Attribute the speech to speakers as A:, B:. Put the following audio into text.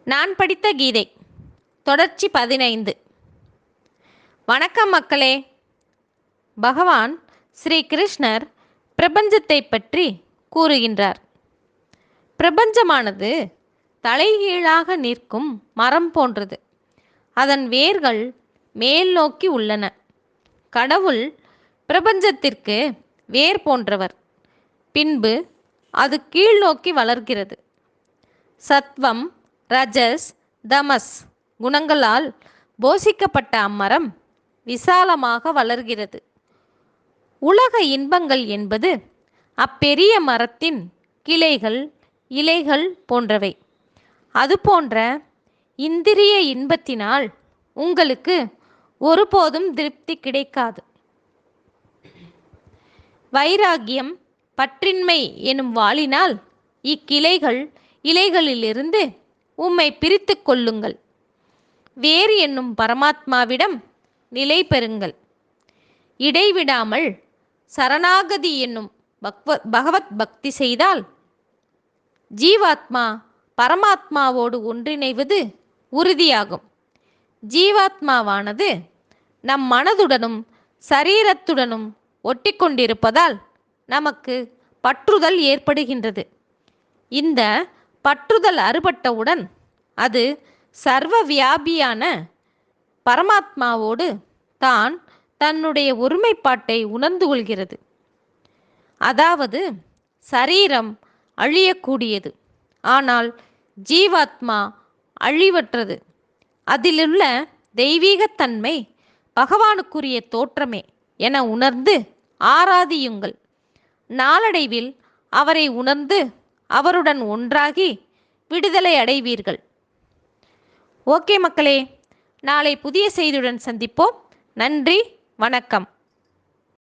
A: நான் படித்த கீதை தொடர்ச்சி 15. வணக்கம் மக்களே. பகவான் ஸ்ரீ கிருஷ்ணர் பிரபஞ்சத்தை பற்றி கூறுகின்றார். பிரபஞ்சமானது தலைகீழாக நிற்கும் மரம் போன்றது. அதன் வேர்கள் மேல் நோக்கி உள்ளன. கடவுள் பிரபஞ்சத்திற்கு வேர் போன்றவர். பின்பு அது கீழ் நோக்கி வளர்கிறது. சத்வம், ரஜஸ், தமஸ் குணங்களால் போஷிக்கப்பட்ட அம்மரம் விசாலமாக வளர்கிறது. உலக இன்பங்கள் என்பது அப்பெரிய மரத்தின் கிளைகள், இலைகள் போன்றவை. அதுபோன்ற இந்திரிய இன்பத்தினால் உங்களுக்கு ஒருபோதும் திருப்தி கிடைக்காது. வைராகியம், பற்றின்மை எனும் வாளினால் இக்கிளைகள், இலைகளிலிருந்து உம்மை பிரித்து கொள்ளுங்கள். வேறு என்னும் பரமாத்மாவிடம் நிலை பெறுங்கள். இடைவிடாமல் சரணாகதி என்னும் பகவத் பக்தி செய்தால் ஜீவாத்மா பரமாத்மாவோடு ஒன்றிணைவது உறுதியாகும். ஜீவாத்மாவானது நம் மனதுடனும் சரீரத்துடனும் ஒட்டி கொண்டிருப்பதால் நமக்கு பற்றுதல் ஏற்படுகின்றது. இந்த பற்றுதல் அறுபட்டவுடன் அது சர்வ வியாபியான பரமாத்மாவோடு தான் தன்னுடைய ஒருமைப்பாட்டை உணர்ந்து கொள்கிறது. அதாவது சரீரம் அழியக்கூடியது, ஆனால் ஜீவாத்மா அழிவற்றது. அதிலுள்ள தெய்வீகத்தன்மை பகவானுக்குரிய தோற்றமே என உணர்ந்து ஆராதியுங்கள். நாளடைவில் அவரை உணர்ந்து அவருடன் ஒன்றாகி விடுதலை அடைவீர்கள். ஓகே மக்களே, நாளை புதிய செய்தியுடன் சந்திப்போம். நன்றி, வணக்கம்.